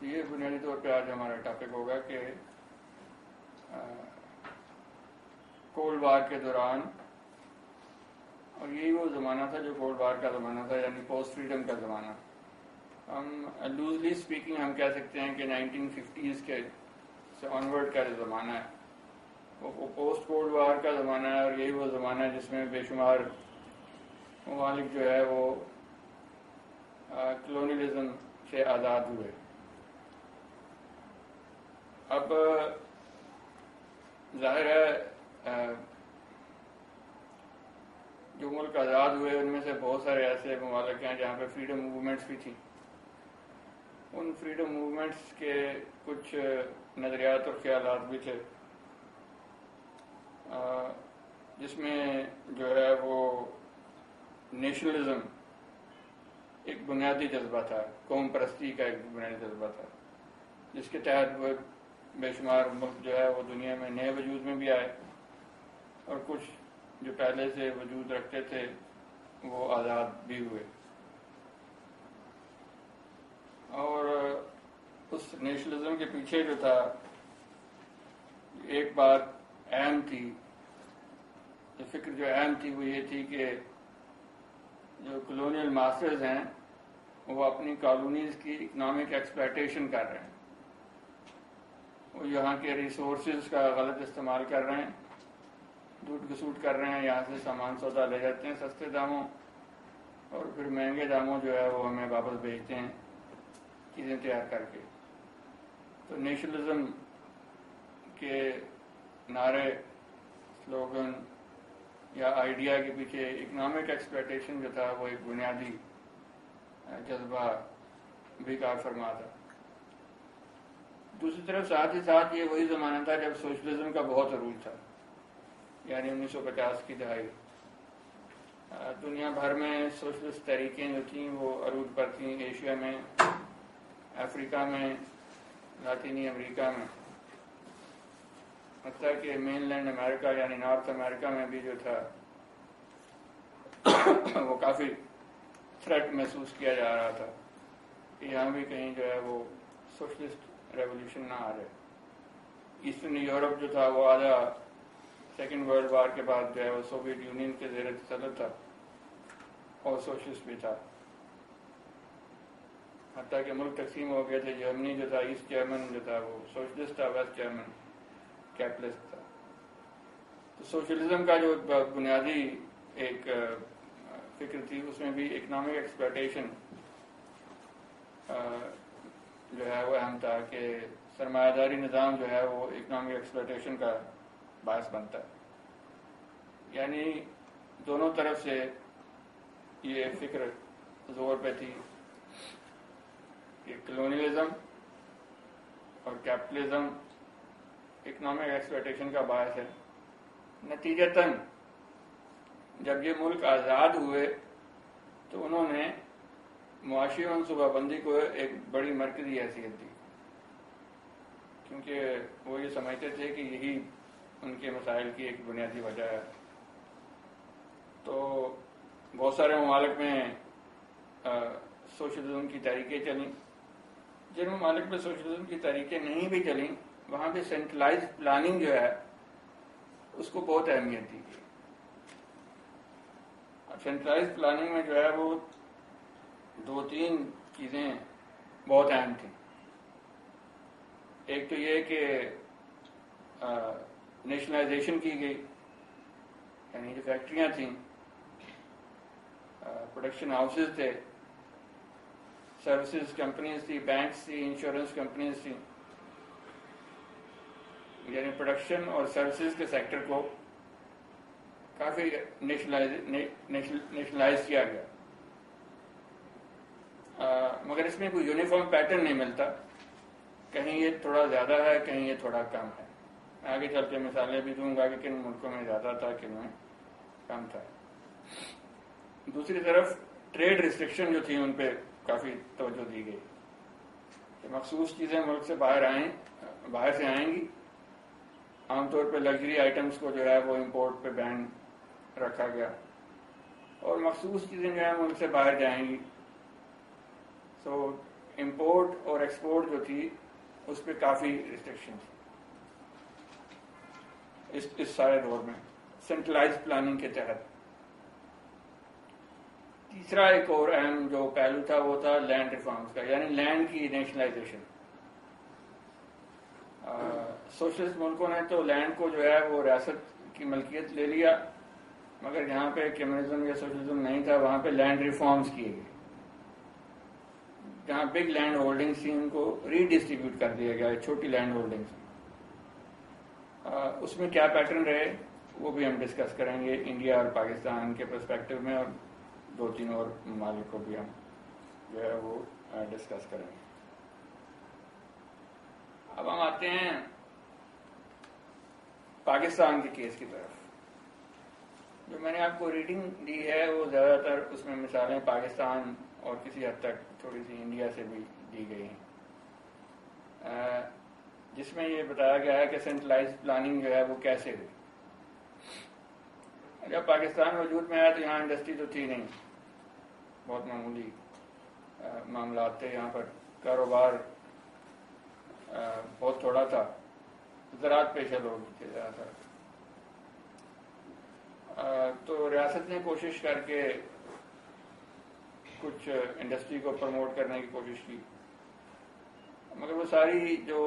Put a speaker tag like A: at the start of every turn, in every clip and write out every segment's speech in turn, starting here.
A: یہ بنیادی طور پہ آج ہمارا ٹاپک ہوگا کہ کولڈ وار کے دوران، اور یہی وہ زمانہ تھا جو کولڈ وار کا زمانہ تھا، یعنی پوسٹ فریڈم کا زمانہ. ہم لوزلی اسپیکنگ ہم کہہ سکتے ہیں کہ 1950s کے سے آنورڈ کا جو زمانہ ہے وہ پوسٹ کولڈ وار کا زمانہ ہے، اور یہی وہ زمانہ ہے جس میں بے شمار ممالک جو ہے وہ کلونیلزم سے آزاد ہوئے. اب ظاہر ہے جو ملک آزاد ہوئے ان میں سے بہت سارے ایسے ممالک ہیں جہاں پہ فریڈم موومنٹس بھی تھیں. ان فریڈم موومنٹس کے کچھ نظریات اور خیالات بھی تھے جس میں جو ہے وہ نیشنلزم ایک بنیادی جذبہ تھا، قوم پرستی کا ایک بنیادی جذبہ تھا، جس کے تحت وہ بے شمار ملک جو ہے وہ دنیا میں نئے وجود میں بھی آئے، اور کچھ جو پہلے سے وجود رکھتے تھے وہ آزاد بھی ہوئے. اور اس نیشنلزم کے پیچھے جو تھا ایک بات اہم تھی، فکر جو اہم تھی وہ یہ تھی کہ جو کلونیل ماسٹرز ہیں وہ اپنی کالونیز کی اکنامک ایکسپلائٹیشن کر رہے ہیں، وہ یہاں کے ریسورسز کا غلط استعمال کر رہے ہیں، لوٹ کھسوٹ کر رہے ہیں، یہاں سے سامان سودا لے جاتے ہیں سستے داموں اور پھر مہنگے داموں جو ہے وہ ہمیں واپس بھیجتے ہیں چیزیں تیار کر کے. تو نیشنلزم کے نعرے، سلوگن یا آئیڈیا کے پیچھے اکنامک ایکسپلائٹیشن جو تھا وہ ایک بنیادی جذبہ بھی کار فرما تھا. دوسری طرف ساتھ ہی ساتھ یہ وہی زمانہ تھا جب سوشلزم کا بہت عروج تھا، یعنی 1950 کی دہائی. دنیا بھر میں سوشلسٹ تحریکیں جو تھیں وہ عروج پر تھیں، ایشیا میں، افریقہ میں، لاطینی امریکہ میں، حتیٰ کہ مین لینڈ امریکہ یعنی نارتھ امریکہ میں بھی جو تھا وہ کافی تھریٹ محسوس کیا جا رہا تھا کہ یہاں بھی کہیں جو ہے وہ سوشلسٹ ریولیوشن نہ آ جائے. ایسٹرن یورپ جو تھا وہ آدھا سیکنڈ ورلڈ وار کے بعد جو ہے وہ سوویت یونین کے زیر تسلط تھا اور سوشلسٹ بھی تھا، حتیٰ کہ ملک تقسیم ہو گئے تھے. جرمنی جو تھا، ایسٹ جرمن جو تھا وہ سوشلسٹ تھا، ویسٹ جرمن کیپٹلسٹ تھا. تو سوشلزم کا جو بنیادی ایک فکر تھی اس میں بھی اکنامک ایکسپلائٹیشن جو ہے وہ اہم تھا کہ سرمایہ داری نظام جو ہے وہ اکنامک ایکسپلائٹیشن کا باعث بنتا ہے. یعنی دونوں طرف سے یہ فکر زور پہ تھی کہ کلونیلزم اور کیپٹلزم اکنامک ایکسپلائٹیشن کا باعث ہے. نتیجتاً جب یہ ملک آزاد ہوئے تو انہوں نے معاشی منصوبہ بندی کو ایک بڑی مرکزی حیثیت دی، کیونکہ وہ یہ سمجھتے تھے کہ یہی ان کے مسائل کی ایک بنیادی وجہ ہے. تو بہت سارے ممالک میں سوشلزم کی تحریکیں چلیں. جن ممالک میں سوشلزم کی تحریکیں نہیں بھی چلیں وہاں پہ سینٹرلائز پلاننگ جو ہے اس کو بہت اہمیت دی گئی. سینٹرلائز پلاننگ میں جو ہے وہ دو تین چیزیں بہت اہم تھیں. ایک تو یہ کہ نیشنلائزیشن کی گئی، یعنی جو فیکٹریاں تھیں، پروڈکشن ہاؤسز تھے، سروسز کمپنیز تھی، بینکس تھی، انشورنس کمپنیز تھیں، یعنی پروڈکشن اور سروسز کے سیکٹر کو کافی نیشنلائز کیا گیا. مگر اس میں کوئی یونیفارم پیٹرن نہیں ملتا، کہیں یہ تھوڑا زیادہ ہے، کہیں یہ تھوڑا کم ہے. آگے چل کے مثالیں بھی دوں گا کہ کن ملکوں میں زیادہ تھا، کن میں کم تھا. دوسری طرف ٹریڈ ریسٹرکشن جو تھی ان پہ کافی توجہ دی گئی کہ مخصوص چیزیں ملک سے باہر سے آئیں گی. عام طور پہ لگژری آئٹمس کو جو ہے وہ امپورٹ پہ بین رکھا گیا، اور مخصوص چیزیں جو ہیں ملک سے باہر جائیں گی. سو امپورٹ اور ایکسپورٹ جو تھی اس پہ کافی ریسٹرکشن تھی اس سارے دور میں سینٹرلائز پلاننگ کے تحت. تیسرا ایک اور اہم جو پہلو تھا وہ تھا لینڈ ریفارمز کا، یعنی لینڈ کی نیشنلائزیشن. سوشلسٹ ملکوں نے تو لینڈ کو جو ہے وہ ریاست کی ملکیت لے لیا، مگر جہاں پہ کمیونزم یا سوشلزم نہیں تھا وہاں پہ لینڈ ریفارمز کیے گئے، جہاں بگ لینڈ ہولڈنگز تھی ان کو ری ڈسٹریبیوٹ کر دیا گیا چھوٹی لینڈ ہولڈنگز. اس میں کیا پیٹرن رہے وہ بھی ہم ڈسکس کریں گے انڈیا اور پاکستان کے پرسپیکٹو میں، اور 2-3 اور ممالک کو بھی ہم جو ہے وہ ڈسکس کریں گے. اب ہم آتے ہیں پاکستان کے کیس کی طرف. جو میں نے آپ کو ریڈنگ دی ہے وہ زیادہ تر اس میں مثالیں پاکستان اور کسی حد تک تھوڑی سی انڈیا سے بھی دی گئی ہیں، جس میں یہ بتایا گیا ہے کہ سینٹرلائز پلاننگ جو ہے وہ کیسے ہوئی. جب پاکستان وجود میں آیا تو یہاں انڈسٹری تو تھی نہیں، بہت معمولی معاملات تھے. یہاں پر کاروبار بہت تھوڑا تھا، زراعت پیشہ لوگ تھے زیادہ تر. تو ریاست نے کوشش کر کے کچھ انڈسٹری کو پروموٹ کرنے کی کوشش کی، مگر وہ ساری جو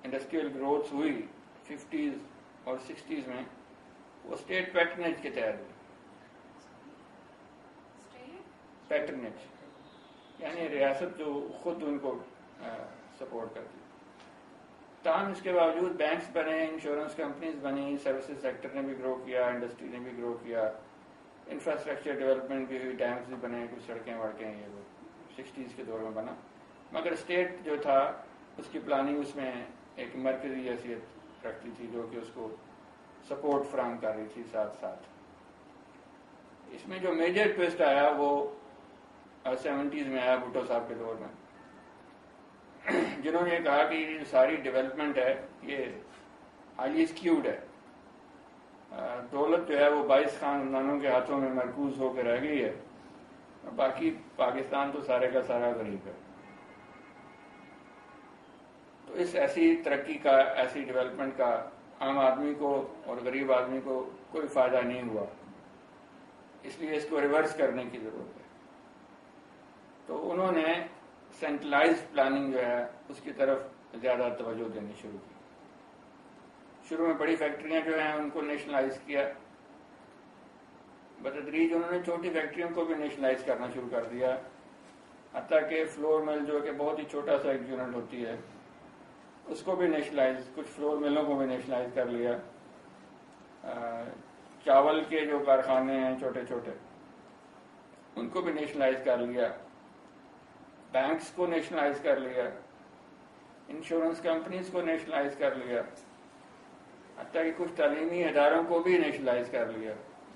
A: انڈسٹریل گروتھ ہوئی 50s اور 60s میں وہ اسٹیٹ پیٹرنیج کے تحت ہوئی. پیٹرنیج یعنی ریاست جو خود ان کو سپورٹ کرتی. تاہم اس کے باوجود بینکس بنے، انشورنس کمپنیز بنی، سروسز سیکٹر نے بھی گرو کیا، انڈسٹری نے بھی گرو کیا، انفراسٹرکچر ڈیولپمنٹ بھی ہوئی، ڈیمز بھی بنے، کچھ سڑکیں وڑکیں، یہ وہ 60s کے دور میں بنا. مگر اسٹیٹ جو تھا اس کی پلاننگ اس میں ایک مرکزی حیثیت رکھتی تھی جو کہ اس کو سپورٹ فراہم کر رہی تھی ساتھ ساتھ. اس میں جو میجر ٹوسٹ آیا وہ 70s میں آیا بھٹو صاحب کے دور میں، جنہوں نے یہ کہا کہ یہ ساری ڈیولپمنٹ ہے یہ ہائیلی اسکیوڈ ہے، دولت جو ہے وہ 22 خاندانوں کے ہاتھوں میں مرکوز ہو کے رہ گئی ہے، باقی پاکستان تو سارے کا سارا غریب ہے. تو اس ایسی ترقی کا، ایسی ڈیولپمنٹ کا عام آدمی کو اور غریب آدمی کو کوئی فائدہ نہیں ہوا، اس لیے اس کو ریورس کرنے کی ضرورت ہے. تو انہوں نے سینٹرلائز پلاننگ جو ہے اس کی طرف زیادہ توجہ دینی شروع کی. شروع میں بڑی فیکٹریاں جو ہیں ان کو نیشنلائز کیا، بتدریج انہوں نے چھوٹی فیکٹریوں کو بھی نیشنلائز کرنا شروع کر دیا، حتیٰ کہ فلور مل جو کہ بہت ہی چھوٹا سا ایک یونٹ ہوتی ہے اس کو بھی نیشنلائز، کچھ فلور ملوں کو بھی نیشنلائز کر لیا. چاول کے جو کارخانے ہیں چھوٹے چھوٹے ان کو بھی نیشنلائز کر لیا، بینکس کو نیشنلائز کر لیا، انشورنس کمپنیز کو نیشنلائز کر لیا، حتیٰ کہ کچھ تعلیمی اداروں کو بھی نیشنلائز کر لیا،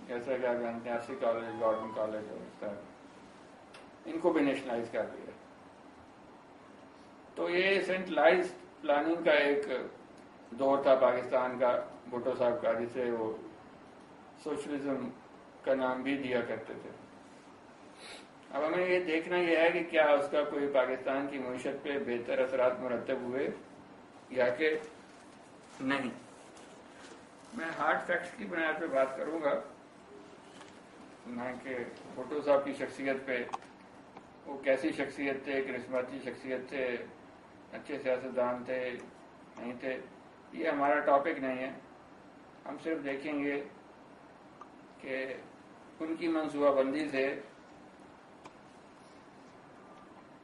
A: جیسا کہ آپ جانتے ہیں R C college, government college اور اس طرح ان کو بھی نیشنلائز کر لیا. تو یہ سینٹرلائز پلاننگ کا ایک دور تھا پاکستان کا بھٹو صاحب کا، جسے وہ سوشلزم کا نام بھی دیا کرتے تھے. اب ہمیں یہ دیکھنا یہ ہے کہ کیا اس کا کوئی پاکستان کی معیشت پہ بہتر اثرات مرتب ہوئے یا کہ نہیں. میں ہارڈ فیکٹس کی بنیاد پہ بات کروں گا، نہ کہ بھٹو صاحب کی شخصیت پہ. وہ کیسی شخصیت تھے، کرسماتی شخصیت تھے، اچھے سیاستدان تھے نہیں تھے، یہ ہمارا ٹاپک نہیں ہے. ہم صرف دیکھیں گے کہ ان کی منصوبہ بندی سے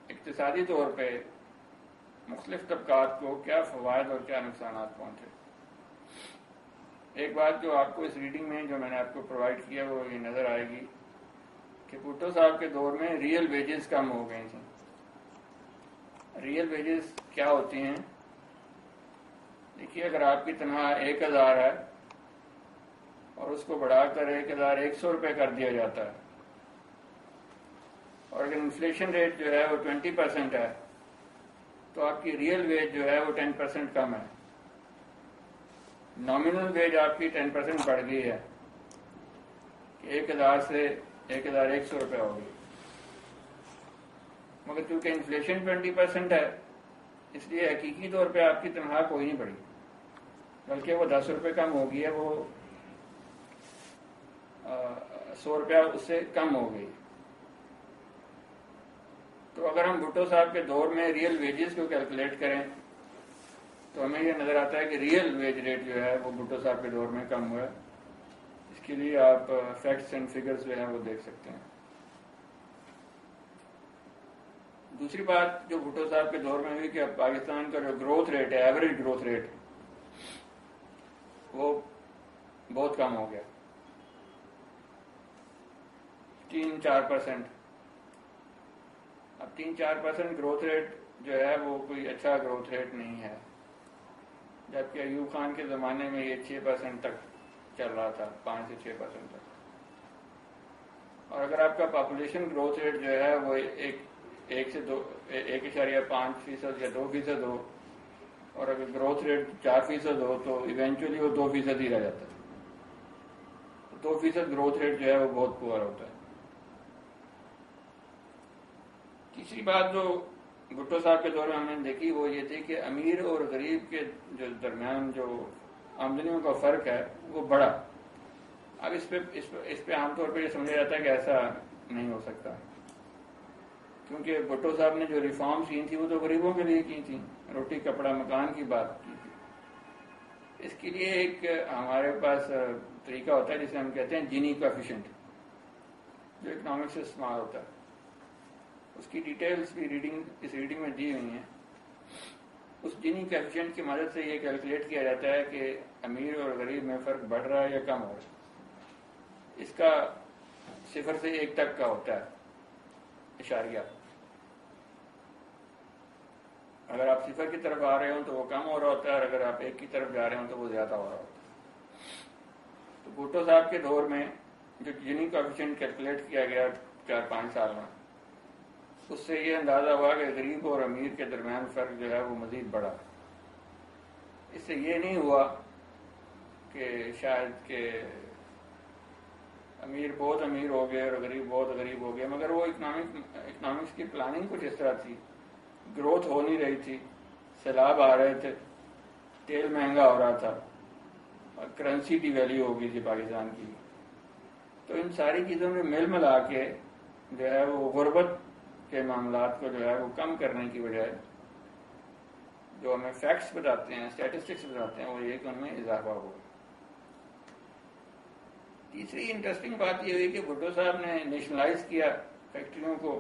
A: اقتصادی طور پہ مختلف طبقات کو کیا فوائد اور کیا نقصانات پہنچے. ایک بات جو آپ کو اس ریڈنگ میں جو میں نے آپ کو پرووائڈ کیا وہ یہ نظر آئے گی کہ بھٹو صاحب کے دور میں ریئل ویجز کم ہو گئی تھیں. ریئل ویجز کیا ہوتی ہیں؟ دیکھیے، اگر آپ کی تنخواہ 1000 ہے اور اس کو بڑھا کر 1100 روپے کر دیا جاتا ہے، اور اگر انفلیشن ریٹ جو ہے وہ 20% ہے تو آپ کی ریئل ویج جو ہے وہ 10% کم ہے. نامنل ویج آپ کی 10% بڑھ گئی ہے کہ 1000 سے 1100 روپے ہوگی. مگر چونکہ انفلیشن 20% ہے اس لیے حقیقی طور پہ آپ کی تنخواہ کوئی نہیں بڑھی، بلکہ وہ 10 روپے کم ہو گئی ہے، وہ 100 روپیہ اس سے کم ہو گئی۔ تو اگر ہم بھٹو صاحب کے دور میں ریئل ویجز کو کیلکولیٹ کریں تو ہمیں یہ نظر آتا ہے کہ ریئل ویج ریٹ جو ہے وہ بھٹو صاحب کے دور میں کم ہوا ہے۔ اس کے لیے آپ فیکٹس اینڈ فگرز جو ہیں وہ دیکھ سکتے ہیں۔ دوسری بات جو بھٹو صاحب کے دور میں ہوئی کہ پاکستان کا جو گروتھ ریٹ ہے، ایوریج گروتھ ریٹ، وہ بہت کم ہو گیا، 3-4%۔ اب 3-4% گروتھ ریٹ جو ہے وہ کوئی اچھا گروتھ ریٹ نہیں ہے، جبکہ ایوب خان کے زمانے میں یہ 6% تک چل رہا تھا، 5 سے 6% تک۔ اور اگر آپ کا پاپولیشن گروتھ ریٹ جو ہے وہ 1.5% یا 2% ہو، اور اگر گروتھ ریٹ 4% ہو تو ایونچولی وہ 2% ہی رہ جاتا ہے۔ 2% گروتھ ریٹ جو ہے وہ بہت پور ہوتا ہے۔ تیسری بات جو بھٹو صاحب کے دور میں ہم نے دیکھی وہ یہ تھی کہ امیر اور غریب کے جو درمیان جو آمدنیوں کا فرق ہے وہ بڑا۔ اب اس پہ عام طور پہ یہ سمجھا جاتا ہے کہ ایسا نہیں ہو سکتا، کیونکہ بھٹو صاحب نے جو ریفارمز کی تھیں وہ تو غریبوں کے لیے کی تھیں، روٹی کپڑا مکان کی بات کی تھی۔ اس کے لیے ایک ہمارے پاس طریقہ ہوتا ہے جسے ہم کہتے ہیں جینی کوفیشنٹ، جو اکنامکس سے استعمال ہوتا ہے۔ اس کی ڈیٹیلز بھی اس ریڈنگ میں دی ہوئی ہیں۔ اس جینی کوفیشنٹ کی مدد سے یہ کیلکولیٹ کیا جاتا ہے کہ امیر اور غریب میں فرق بڑھ رہا ہے یا کم ہو رہا ہے۔ اس کا 0 سے 1 تک کا ہوتا ہے اشاریہ۔ اگر آپ 0 کی طرف آ رہے ہوں تو وہ کم ہو رہا ہوتا ہے، اور اگر آپ 1 کی طرف جا رہے ہوں تو وہ زیادہ ہو رہا ہوتا ہے۔ تو بھٹو صاحب کے دور میں جو جینی کوفیشنٹ کیلکولیٹ کیا گیا 4-5 سال میں، اس سے یہ اندازہ ہوا کہ غریب اور امیر کے درمیان فرق جو ہے وہ مزید بڑھا۔ اس سے یہ نہیں ہوا کہ شاید کہ امیر بہت امیر ہو گئے اور غریب بہت غریب ہو گئے، مگر وہ اکنامکس کی پلاننگ کچھ اس طرح تھی، گروتھ ہو نہیں رہی تھی، سیلاب آ رہے تھے، تیل مہنگا ہو رہا تھا، اور کرنسی ڈی ویلیو ہو گئی تھی پاکستان کی۔ تو ان ساری چیزوں میں مل ملا کے جو ہے وہ غربت کے معاملات کو جو ہے وہ کم کرنے کی بجائے جو ہمیں فیکٹس بتاتے ہیں، اسٹیٹسٹکس بتاتے ہیں، وہ یہ کہ ان میں اضافہ ہو۔ تیسری انٹرسٹنگ بات یہ ہوئی کہ بھٹو صاحب نے نیشنلائز کیا فیکٹریوں کو،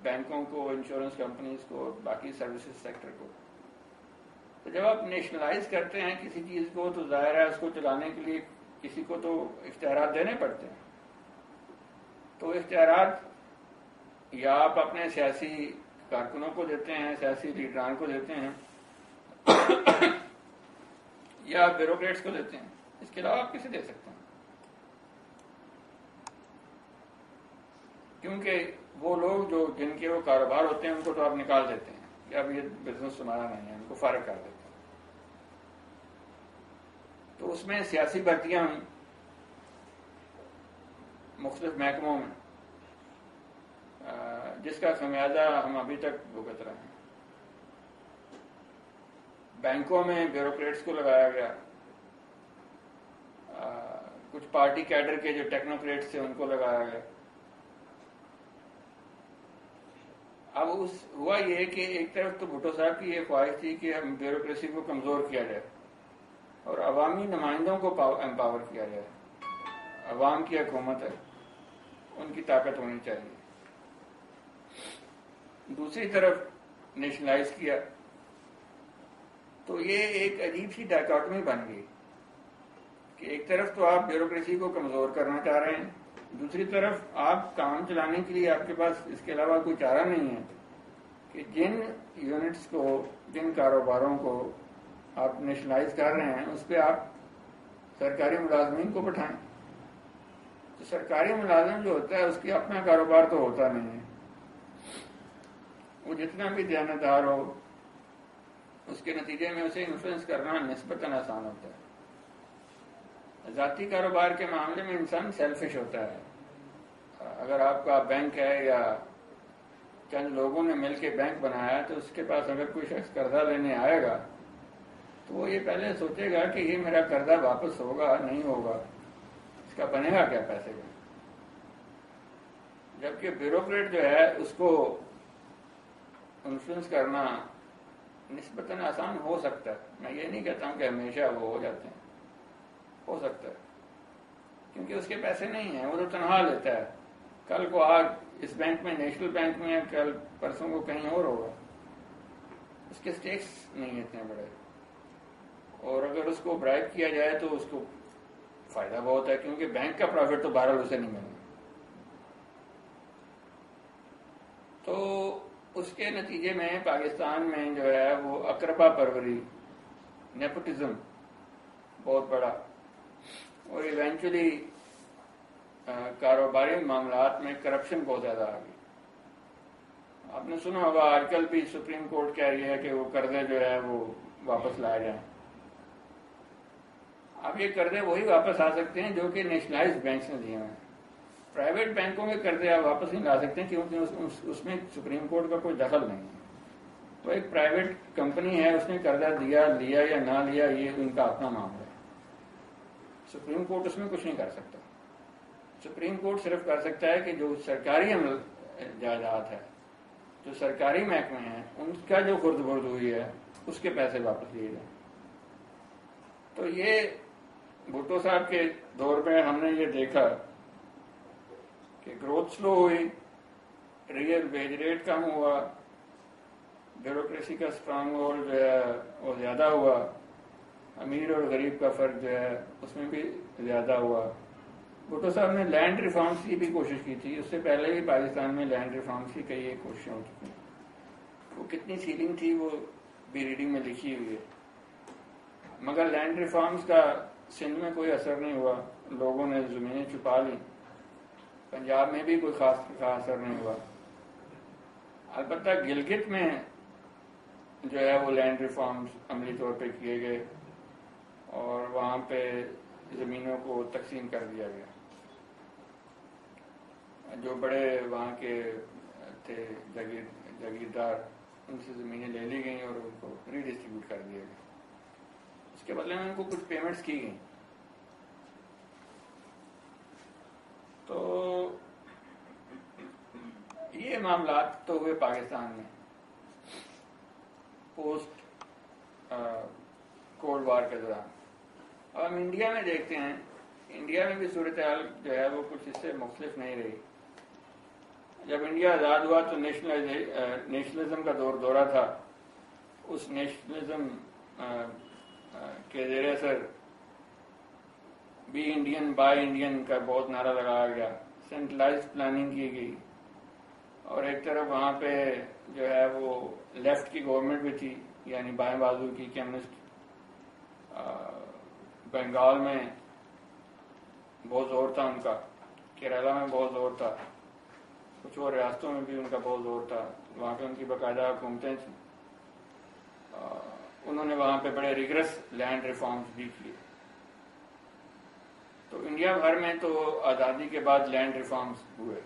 A: بینکوں کو، انشورنس کمپنیز کو، باقی سروسز سیکٹر کو۔ تو جب آپ نیشنلائز کرتے ہیں کسی چیز کو تو ظاہر ہے اس کو چلانے کے لیے کسی کو تو اختیارات دینے پڑتے ہیں۔ تو اختیارات یا آپ اپنے سیاسی کارکنوں کو دیتے ہیں، سیاسی لیڈران کو دیتے ہیں، یا آپ بیوروکریٹس کو دیتے ہیں۔ اس کے علاوہ آپ کسے دے سکتے ہیں؟ کیونکہ وہ لوگ جو جن کے وہ کاروبار ہوتے ہیں ان کو تو آپ نکال دیتے ہیں کہ اب یہ بزنس تمہارا نہیں ہے، ان کو فارغ کر دیتے ہیں۔ تو اس میں سیاسی بھرتیاں ہوئیں مختلف محکموں میں، جس کا خمیازہ ہم ابھی تک بھگت رہے ہیں۔ بینکوں میں بیوروکریٹس کو لگایا گیا، کچھ پارٹی کیڈر کے جو ٹیکنوکریٹس تھے ان کو لگایا گیا۔ اب ہوا یہ کہ ایک طرف تو بھٹو صاحب کی یہ خواہش تھی کہ ہم بیوروکریسی کو کمزور کیا جائے اور عوامی نمائندوں کو امپاور کیا جائے۔ عوام کی حکومت ہے، ان کی طاقت ہونی چاہیے۔ دوسری طرف نیشنلائز کیا تو یہ ایک عجیب سی ڈائیکاٹمی بن گئی کہ ایک طرف تو آپ بیوروکریسی کو کمزور کرنا چاہ رہے ہیں، دوسری طرف آپ کام چلانے کے لیے آپ کے پاس اس کے علاوہ کوئی چارہ نہیں ہے کہ جن یونٹس کو، جن کاروباروں کو آپ نیشنلائز کر رہے ہیں اس پہ آپ سرکاری ملازمین کو بٹھائیں۔ تو سرکاری ملازم جو ہوتا ہے اس کی اپنا کاروبار تو ہوتا نہیں ہے، وہ جتنا بھی دیانتدار ہو اس کے نتیجے میں اسے انفلوئنس کرنا نسبتاً آسان ہوتا ہے۔ ذاتی کاروبار کے معاملے میں انسان سیلفش ہوتا ہے۔ اگر آپ کا بینک ہے یا چند لوگوں نے مل کے بینک بنایا تو اس کے پاس اگر کوئی شخص قرضہ لینے آئے گا تو وہ یہ پہلے سوچے گا کہ یہ میرا قرضہ واپس ہوگا نہیں ہوگا، اس کا بنے گا کیا پیسے کا. جبکہ بیوروکریٹ جو ہے اس کو انفلوئنس کرنا نسبتاً آسان ہو سکتا ہے. میں یہ نہیں کہتا ہوں کہ ہمیشہ وہ ہو جاتے ہیں، ہو سکتا ہے، کیونکہ اس کے پیسے نہیں ہیں، وہ تو تنہا لیتا ہے. کل کو آج اس بینک میں، نیشنل بینک میں، کل پرسوں کو کہیں اور ہوگا. اس کے سٹیکس نہیں اتنے بڑے، اور اگر اس کو برائب کیا جائے تو اس کو فائدہ بہت ہے، کیونکہ بینک کا پروفٹ تو بہرحال اسے نہیں ملنا. تو اس کے نتیجے میں پاکستان میں جو ہے وہ اقربا پروری، نیپوٹزم بہت بڑا، اور ایونچولی کاروباری معاملات میں کرپشن بہت زیادہ آ گئی. آپ نے سنا ہوگا آج کل بھی سپریم کورٹ کہہ رہی ہے کہ وہ قرضے جو ہے وہ واپس لائے جائیں. اب یہ قرضے وہی واپس آ سکتے ہیں جو کہ نیشنلائزڈ بینکس نے دیے ہیں. پرائیویٹ بینکوں کے قرضے آپ واپس نہیں لا سکتے کیونکہ اس میں سپریم کورٹ کا کوئی دخل نہیں ہے. تو ایک پرائیویٹ کمپنی ہے، اس نے قرضہ دیا یا نہ لیا، یہ ان کا اپنا معاملہ ہے. سپریم کورٹ اس میں کچھ نہیں کر سکتا. سپریم کورٹ صرف کر سکتا ہے کہ جو سرکاری جائیداد ہے، جو سرکاری محکمے ہیں، ان کا جو خرد برد ہوئی ہے اس کے پیسے واپس لیے جائیں. تو یہ بھٹو صاحب کے دور میں ہم نے یہ دیکھا کہ گروتھ سلو ہوئی، ریئل ویج ریٹ کم ہوا، بیوروکریسی کا اسٹرانگ ہولڈ جو ہے وہ زیادہ ہوا، امیر اور غریب کا فرق جو ہے اس میں بھی زیادہ ہوا. بھٹو صاحب نے لینڈ ریفارمز کی بھی کوشش کی تھی، اس سے پہلے بھی پاکستان میں لینڈ ریفارمز کی کئی ایک کوششیں ہو چکی. وہ کتنی سیلنگ تھی وہ بھی ریڈنگ میں لکھی ہوئی ہے. مگر لینڈ ریفارمز کا سندھ میں کوئی اثر نہیں ہوا، لوگوں نے زمینیں چھپا لی. پنجاب میں بھی کوئی خاص اثر نہیں ہوا. البتہ گلگت میں جو ہے وہ لینڈ ریفارمز عملی طور پہ کیے گئے اور وہاں پہ زمینوں کو تقسیم کر دیا گیا. جو بڑے وہاں کے تھے جاگیردار، ان سے زمینیں لے لی گئیں اور ان کو ری ڈسٹریبیوٹ کر دیا گیا. اس کے بدلے میں ان کو کچھ پیمنٹس کی گئیں. تو یہ معاملات تو ہوئے پاکستان میں پوسٹ کولڈ وار کے دوران. اب ہم انڈیا میں دیکھتے ہیں، انڈیا میں بھی صورتحال جو ہے وہ کچھ اس سے مختلف نہیں رہی. جب انڈیا آزاد ہوا تو نیشنلزم کا دورہ تھا. اس نیشنلزم کے زیر اثر بی انڈین بائی انڈین کا بہت نعرہ لگایا گیا، سینٹرلائزڈ پلاننگ کی گئی، اور ایک طرف وہاں پہ جو ہے وہ لیفٹ کی گورنمنٹ بھی تھی، یعنی بائیں بازو کی کمیونسٹ. بنگال میں بہت زور تھا ان کا، کیرالہ میں بہت زور تھا، کچھ اور ریاستوں میں بھی ان کا بہت زور تھا. وہاں پہ ان کی باقاعدہ حکومتیں تھیں. انہوں نے وہاں پہ بڑے ریگرس لینڈ ریفارمز بھی کیے. تو انڈیا بھر میں تو آزادی کے بعد لینڈ ریفارمز ہوئے،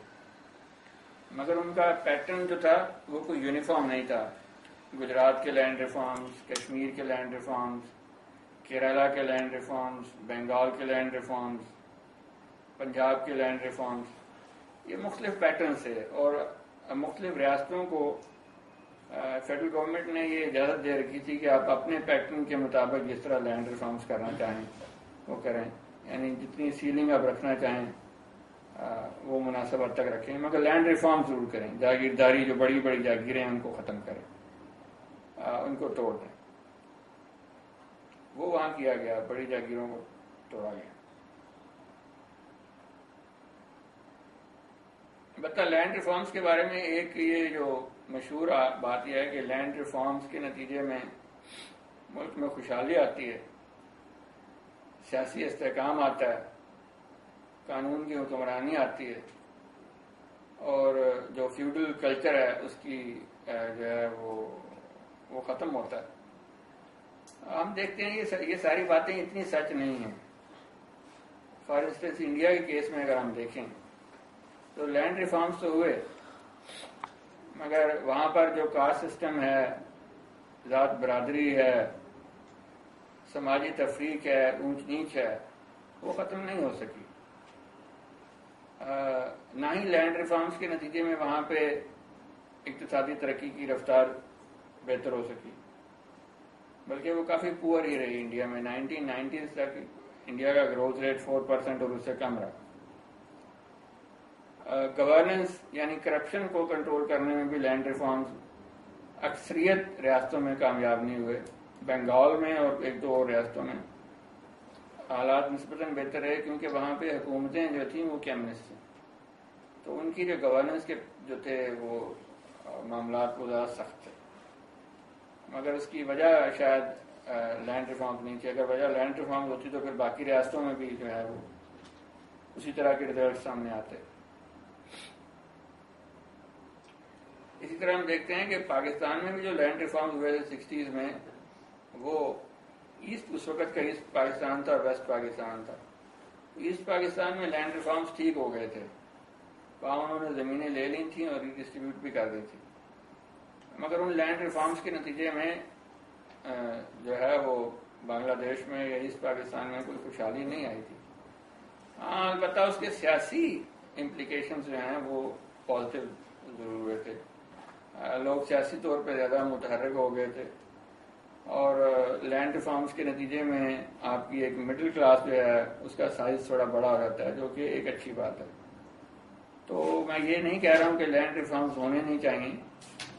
A: مگر ان کا پیٹرن جو تھا وہ کوئی یونیفارم نہیں تھا. گجرات کے لینڈ ریفارمز، کشمیر کے لینڈ ریفارمز، کیرالہ کے لینڈ ریفارمز، بنگال کے لینڈ ریفارمز، پنجاب کے لینڈ ریفارمز، یہ مختلف پیٹرنز تھے. اور مختلف ریاستوں کو فیڈرل گورنمنٹ نے یہ اجازت دے رکھی تھی کہ آپ اپنے پیٹرن کے مطابق جس طرح لینڈ ریفارمز کرنا چاہیں وہ کریں، یعنی جتنی سیلنگ آپ رکھنا چاہیں وہ مناسب حد تک رکھیں، مگر لینڈ ریفارم ضرور کریں. جاگیرداری جو بڑی بڑی جاگیریں ہیں ان کو ختم کریں، ان کو توڑ دیں. وہ وہاں کیا گیا، بڑی جاگیروں کو توڑا گیا. البتہ لینڈ ریفارمز کے بارے میں ایک یہ جو مشہور بات یہ ہے کہ لینڈ ریفارمز کے نتیجے میں ملک میں خوشحالی آتی ہے، سیاسی استحکام آتا ہے، قانون کی حکمرانی آتی ہے، اور جو فیوڈل کلچر ہے اس کی جو ہے وہ ختم ہوتا ہے. ہم دیکھتے ہیں یہ ساری باتیں اتنی سچ نہیں ہیں. فار انسٹنس انڈیا کے کیس میں اگر ہم دیکھیں تو لینڈ ریفارمز تو ہوئے، مگر وہاں پر جو کاسٹ سسٹم ہے، ذات برادری ہے، سماجی تفریق ہے، اونچ نیچ ہے، وہ ختم نہیں ہو سکی. نہ ہی لینڈ ریفارمز کے نتیجے میں وہاں پہ اقتصادی ترقی کی رفتار بہتر ہو سکی، بلکہ وہ کافی پور ہی رہی. انڈیا میں 1990s تک انڈیا کا گروتھ ریٹ 4% اور اس سے کم رہا. گورننس یعنی کرپشن کو کنٹرول کرنے میں بھی لینڈ ریفارمز اکثریت ریاستوں میں کامیاب نہیں ہوئے. بنگال میں اور ایک دو اور ریاستوں میں حالات نسبتاً بہتر رہے، کیونکہ وہاں پہ حکومتیں جو تھیں وہ کمیونسٹ تھیں، تو ان کی جو گورننس کے جو تھے وہ معاملات وہ زیادہ سخت تھے. مگر اس کی وجہ شاید لینڈ ریفارمز نہیں تھی. اگر وجہ لینڈ ریفارمز ہوتی تو پھر باقی ریاستوں میں بھی جو ہے وہ اسی طرح کے رزلٹ سامنے آتے. اسی طرح ہم دیکھتے ہیں کہ پاکستان میں بھی جو لینڈ ریفارمز ہوئے تھے 60s میں، وہ اس وقت کا ایسٹ پاکستان تھا اور ویسٹ پاکستان تھا. ایسٹ پاکستان میں لینڈ ریفارمز ٹھیک ہو گئے تھے، وہاں انہوں نے زمینیں لے لی تھیں اور ری ڈسٹریبیوٹ بھی کر دی تھی. مگر ان لینڈ ریفارمز کے نتیجے میں جو ہے وہ بنگلہ دیش میں یا ایسٹ پاکستان میں کوئی خوشحالی نہیں آئی تھی. ہاں البتہ اس کے سیاسی امپلیکیشنز جو ہیں وہ پازیٹیو ضرور ہوئے تھے. لوگ سیاسی طور پہ زیادہ متحرک ہو گئے تھے، اور لینڈ ریفارمز کے نتیجے میں آپ کی ایک مڈل کلاس جو ہے اس کا سائز تھوڑا بڑا ہو جاتا ہے، جو کہ ایک اچھی بات ہے. تو میں یہ نہیں کہہ رہا ہوں کہ لینڈ ریفارمز ہونے نہیں چاہیے.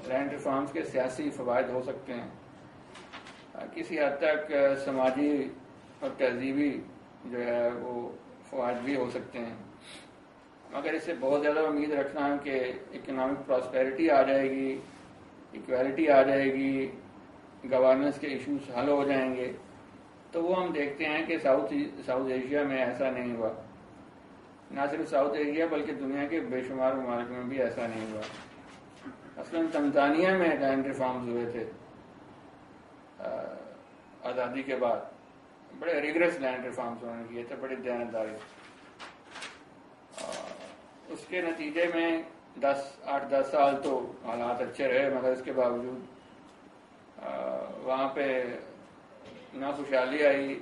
A: لینڈ ریفارمز کے سیاسی فوائد ہو سکتے ہیں، کسی حد تک سماجی اور تہذیبی جو ہے وہ فوائد بھی ہو سکتے ہیں. مگر اس سے بہت زیادہ امید رکھنا ہے کہ اکنامک پراسپیرٹی آ جائے گی، ایکویلٹی آ جائے گی، گورننس کے ایشوز حل ہو جائیں گے، تو وہ ہم دیکھتے ہیں کہ ساؤتھ ایشیا میں ایسا نہیں ہوا. نہ صرف ساؤتھ ایشیا بلکہ دنیا کے بے شمار ممالک میں بھی ایسا نہیں ہوا. مثلاً تنزانیہ میں لینڈ ریفارمز ہوئے تھے آزادی کے بعد، بڑے ریگرس لینڈ ریفارمز انہوں نے کیے تھے، بڑی دیانتداری. اس کے نتیجے میں 8-10 سال تو حالات اچھے رہے، مگر اس کے باوجود وہاں پہ نہ خوشحالی آئی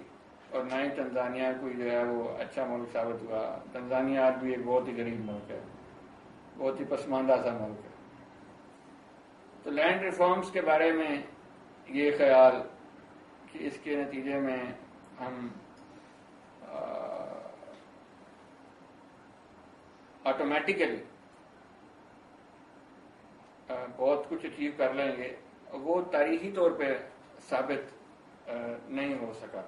A: اور نہ ہی تنزانیہ کوئی جو ہے وہ اچھا ملک ثابت ہوا. تنزانیہ آج بھی ایک بہت ہی غریب ملک ہے، بہت ہی پسماندہ سا ملک ہے. تو لینڈ ریفارمز کے بارے میں یہ خیال کہ اس کے نتیجے میں ہم آٹومیٹیکلی بہت کچھ اچیو کر لیں گے، وہ تاریخی طور پہ ثابت نہیں ہو سکا.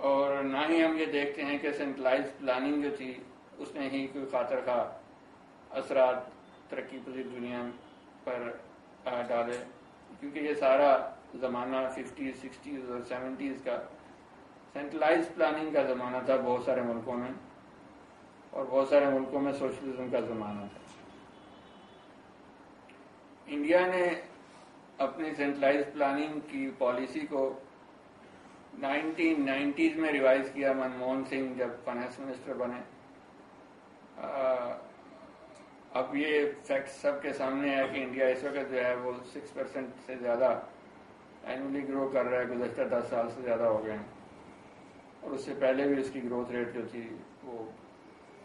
A: اور نہ ہی ہم یہ دیکھتے ہیں کہ سینٹرلائز پلاننگ جو تھی اس نے ہی کوئی خاطر خواہ اثرات ترقی پذیر دنیا پر ڈالے، کیونکہ یہ سارا زمانہ 50s 60s اور 70s کا سینٹرلائز پلاننگ کا زمانہ تھا بہت سارے ملکوں میں، اور بہت سارے ملکوں میں سوشلزم کا زمانہ تھا. انڈیا نے اپنی سینٹرلائز پلاننگ کی پالیسی کو 1990s میں ریوائز کیا. منموہن سنگھ جب فائنانس منسٹر بنے. اب یہ فیکٹ سب کے سامنے ہے کہ انڈیا اس وقت جو ہے وہ 6% سے زیادہ اینولی گرو کر رہا ہے، گزشتہ 10 سال سے زیادہ ہو گئے ہیں، اور اس سے پہلے بھی اس کی گروتھ ریٹ جو تھی وہ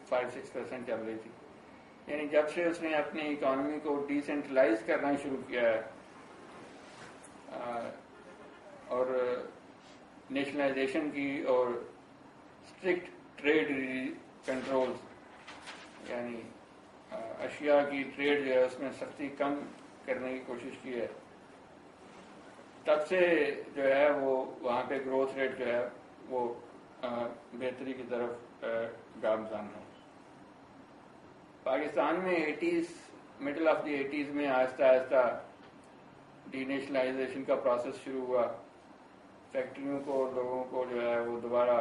A: 5-6% چل رہی تھی. یعنی جب سے اس نے اپنی اکانومی کو ڈی سینٹرلائز کرنا شروع کیا ہے اور نیشنلائزیشن کی اور اسٹرکٹ ٹریڈ کنٹرول یعنی اشیاء کی ٹریڈ جو ہے اس میں سختی کم کرنے کی کوشش کی ہے، تب سے جو ہے وہ وہاں پہ گروتھ ریٹ جو ہے وہ بہتری کی طرف گامزن ہے. پاکستان میں مڈل آف دی 80s میں آہستہ آہستہ ڈی نیشنلائزیشن کا پروسیس شروع ہوا. فیکٹریوں کو اور لوگوں کو جو ہے وہ دوبارہ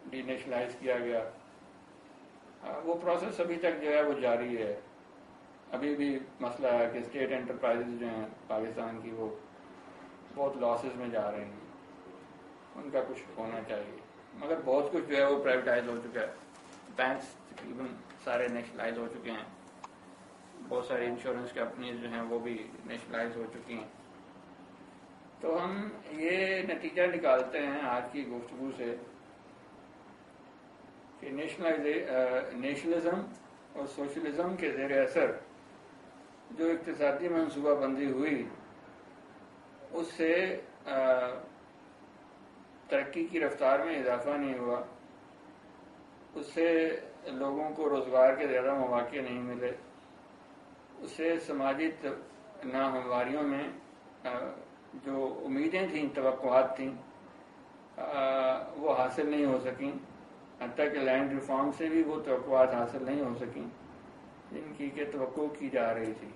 A: ڈی نیشنلائز کیا گیا. وہ پروسیس ابھی تک جو ہے وہ جاری ہے. ابھی بھی مسئلہ ہے کہ اسٹیٹ انٹرپرائزز جو ہیں پاکستان کی وہ بہت لاسز میں جا رہے ہیں، ان کا کچھ ہونا چاہیے. مگر بہت کچھ جو ہے وہ پرائیویٹائز ہو چکا ہے. بینکس تقریباً سارے نیشنلائز ہو چکے ہیں. بہت ساری انشورنس کمپنیز جو ہیں وہ بھی نیشنلائز ہو چکی ہیں. تو ہم یہ نتیجہ نکالتے ہیں آج کی گفتگو سے کہ نیشنلزم اور سوشلزم کے زیر اثر جو اقتصادی منصوبہ بندی ہوئی اس سے ترقی کی رفتار میں اضافہ نہیں ہوا، اس سے لوگوں کو روزگار کے زیادہ مواقع نہیں ملے، اس سے سماجی ناہمواریوں میں جو امیدیں تھیں، توقعات تھیں، وہ حاصل نہیں ہو سکیں. حتیٰ کہ لینڈ ریفارم سے بھی وہ توقعات حاصل نہیں ہو سکیں جن کی کہ توقع کی جا رہی تھی.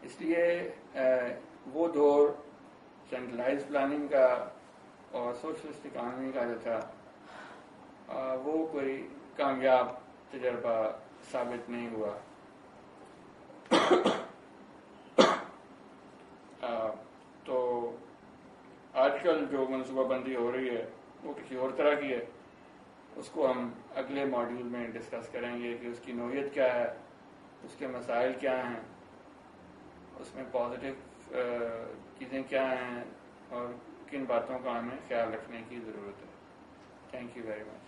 A: اس لیے وہ دور سینٹرلائز پلاننگ کا اور سوشلسٹ اکانومی کا جو تھا وہ کوئی کامیاب تجربہ ثابت نہیں ہوا. تو آج کل جو منصوبہ بندی ہو رہی ہے وہ کسی اور طرح کی ہے. اس کو ہم اگلے ماڈیول میں ڈسکس کریں گے کہ اس کی نوعیت کیا ہے، اس کے مسائل کیا ہیں، اس میں پازیٹیو چیزیں کیا ہیں اور کن باتوں کا ہمیں خیال رکھنے کی ضرورت ہے. Thank you very much.